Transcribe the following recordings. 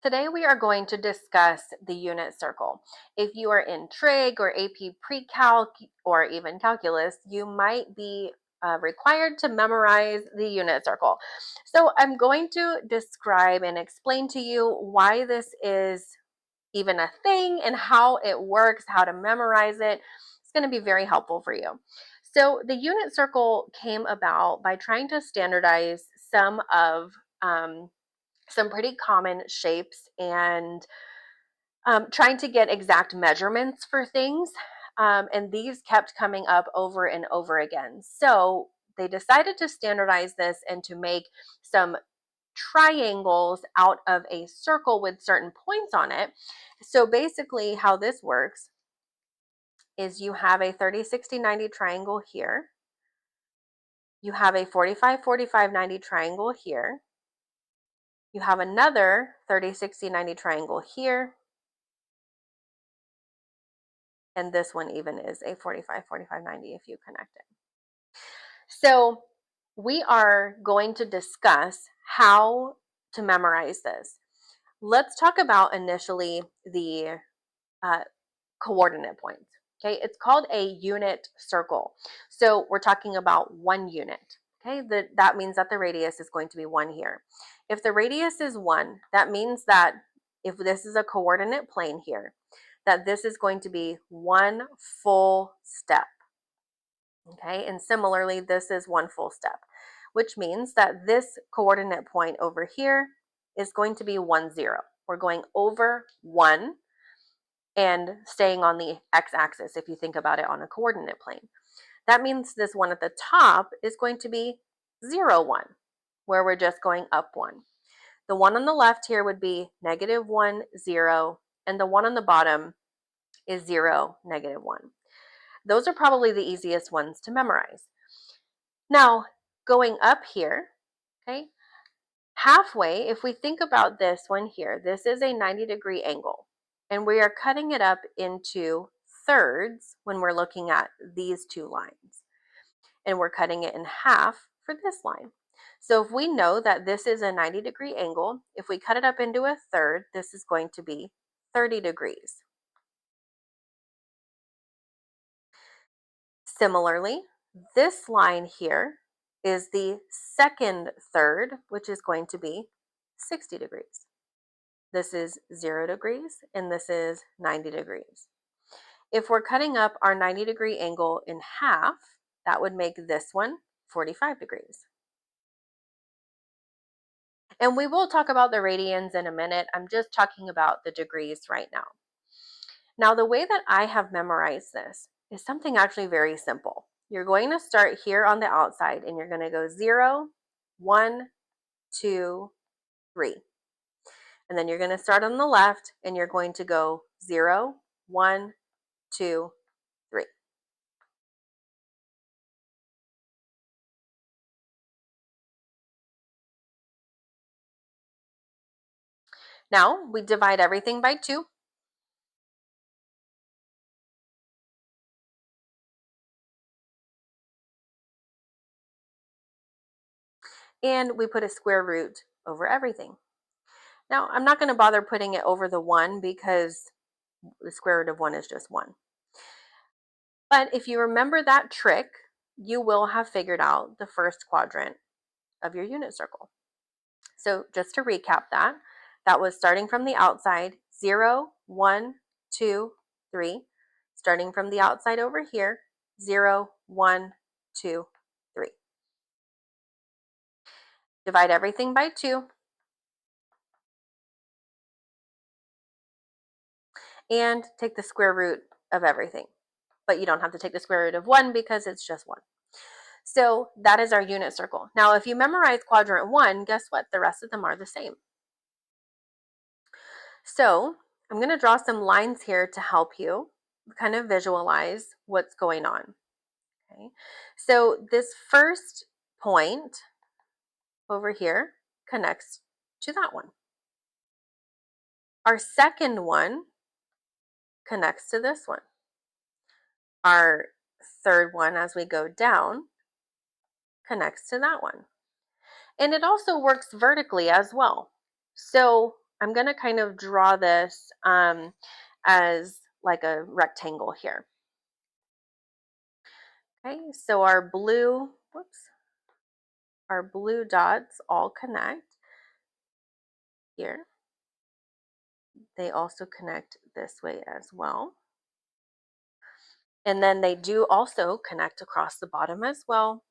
Today we are going to discuss the unit circle. If you are in trig or AP pre-calc or even calculus, you might be required to memorize the unit circle. So I'm going to describe and explain to you why this is even a thing and how it works, how to memorize it. It's going to be very helpful for you. So the unit circle came about by trying to standardize some pretty common shapes and trying to get exact measurements for things. And these kept coming up over and over again. So they decided to standardize this and to make some triangles out of a circle with certain points on it. So basically, how this works is you have a 30, 60, 90 triangle here. You have a 45, 45, 90 triangle here. You have another 30, 60, 90 triangle here. And this one even is a 45, 45, 90 if you connect it. So we are going to discuss how to memorize this. Let's talk about initially the uh, coordinate points. Okay, it's called a unit circle. So we're talking about 1 unit. Okay, that means that the radius is going to be 1 here. If the radius is 1, that means that if this is a coordinate plane here, that this is going to be 1 full step. Okay, and similarly, this is 1 full step, which means that this coordinate point over here is going to be 1, 0. We're going over 1 and staying on the x-axis if you think about it on a coordinate plane. That means this one at the top is going to be 0, 1, where we're just going up 1. The one on the left here would be -1, 0, and the one on the bottom is 0, -1. Those are probably the easiest ones to memorize. Now, going up here, okay, halfway, if we think about this one here, this is a 90-degree angle, and we are cutting it up into thirds when we're looking at these two lines, and we're cutting it in half for this line. So if we know that this is a 90-degree angle, if we cut it up into a third, this is going to be 30 degrees. Similarly, this line here is the second third, which is going to be 60 degrees. This is 0 degrees, and this is 90 degrees. If we're cutting up our 90-degree angle in half, that would make this one 45 degrees. And we will talk about the radians in a minute. I'm just talking about the degrees right now. Now, the way that I have memorized this is something actually very simple. You're going to start here on the outside, and you're going to go 0, 1, 2, 3. And then you're going to start on the left, and you're going to go 0, 1, 2, 3. Now we divide everything by 2. And we put a square root over everything. Now I'm not going to bother putting it over the 1 because the square root of 1 is just 1. But if you remember that trick, you will have figured out the first quadrant of your unit circle. So just to recap that was starting from the outside, 0, 1, 2, 3. Starting from the outside over here, 0, 1, 2, 3. Divide everything by 2. And take the square root of everything. But you don't have to take the square root of 1 because it's just 1. So that is our unit circle. Now, if you memorize quadrant 1, guess what? The rest of them are the same. So I'm going to draw some lines here to help you kind of visualize what's going on. Okay. So this first point over here connects to that one. Our second one connects to this one. Our third one, as we go down, connects to that one. And it also works vertically as well. So I'm going to kind of draw this as like a rectangle here. Okay, so our blue dots all connect here. They also connect this way as well. And then they do also connect across the bottom as well.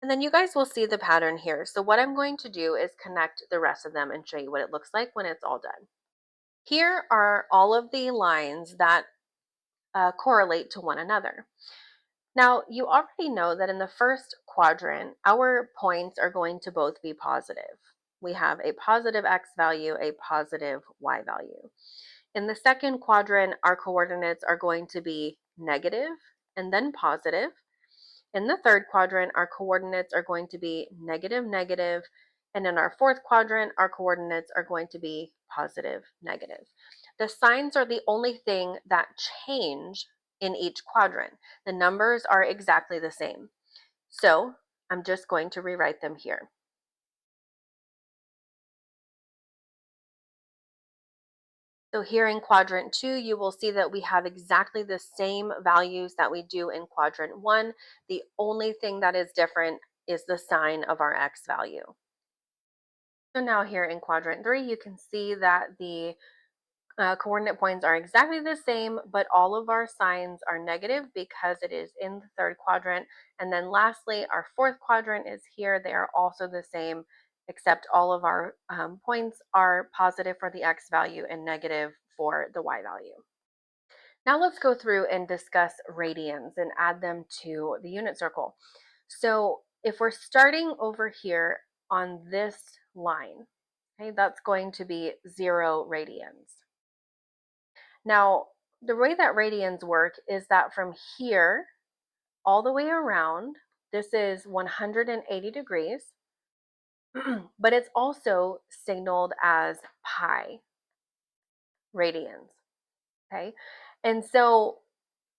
And then you guys will see the pattern here. So what I'm going to do is connect the rest of them and show you what it looks like when it's all done. Here are all of the lines that correlate to one another. Now, you already know that in the first quadrant, our points are going to both be positive. We have a positive x value, a positive y value. In the second quadrant, our coordinates are going to be negative and then positive. In the third quadrant, our coordinates are going to be negative, negative. And in our fourth quadrant, our coordinates are going to be positive, negative. The signs are the only thing that change in each quadrant. The numbers are exactly the same. So I'm just going to rewrite them here. So here in quadrant 2, you will see that we have exactly the same values that we do in quadrant 1. The only thing that is different is the sign of our x value. So now here in quadrant 3, you can see that the coordinate points are exactly the same, but all of our signs are negative because it is in the third quadrant. And then lastly, our fourth quadrant is here. They are also the same, except all of our points are positive for the x value and negative for the y value. Now let's go through and discuss radians and add them to the unit circle. So if we're starting over here on this line, okay, that's going to be 0 radians. Now, the way that radians work is that from here all the way around, this is 180 degrees, but it's also signaled as pi radians, okay? And so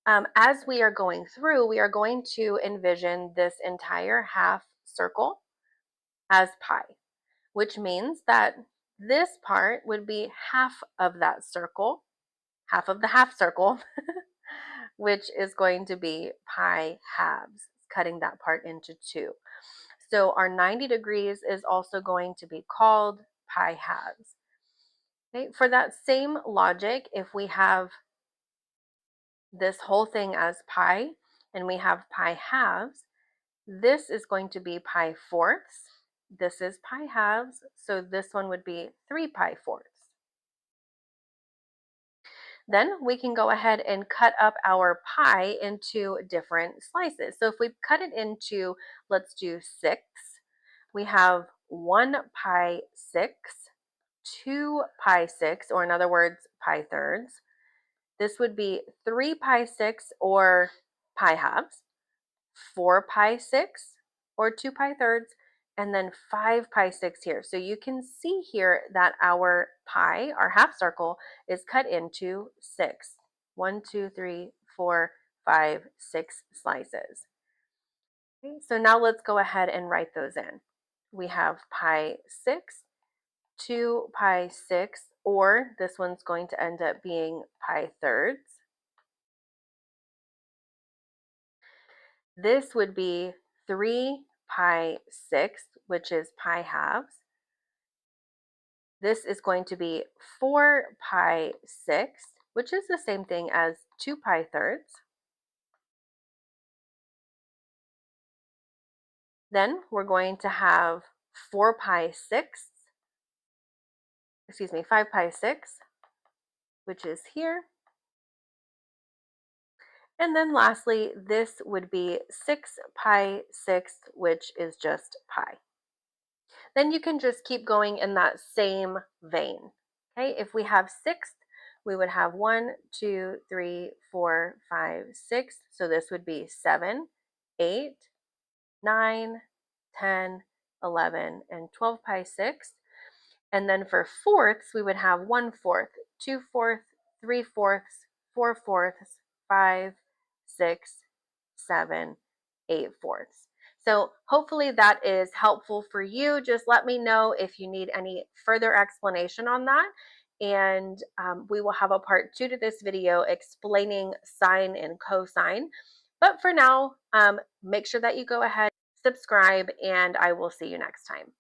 as we are going through, we are going to envision this entire half circle as pi, which means that this part would be half of that circle, half of the half circle, which is going to be pi halves, cutting that part into 2. So our 90 degrees is also going to be called pi halves. Okay, for that same logic, if we have this whole thing as pi and we have pi halves, this is going to be pi fourths. This is pi halves, so this one would be 3 pi fourths. Then we can go ahead and cut up our pi into different slices. So if we cut it into, let's do 6, we have 1 pi 6, 2 pi 6, or in other words, pi thirds. This would be 3 pi 6 or pi halves, 4 pi 6 or 2 pi thirds, and then 5 pi 6 here. So you can see here that our pi, our half circle, is cut into 6. 1, 2, 3, 4, 5, 6 slices. Okay, so now let's go ahead and write those in. We have pi 6, 2 pi 6, or this one's going to end up being pi thirds. This would be 3 pi 6, which is pi halves. This is going to be 4 pi 6, which is the same thing as 2 pi thirds. Then we're going to have 4 pi 6, 5 pi 6, which is here. And then lastly, this would be 6 pi 6, which is just pi. Then you can just keep going in that same vein. Okay, if we have sixth, we would have 1, 2, 3, 4, 5, 6. So this would be 7, 8, 9, 10, 11, and 12 pi 6. And then for fourths, we would have 1 fourth, 2 fourths, 3 fourths, 4 fourths, 5, 6, 7, 8 fourths. So hopefully that is helpful for you. Just let me know if you need any further explanation on that. And we will have a part 2 to this video explaining sine and cosine. But for now, make sure that you go ahead, subscribe, and I will see you next time.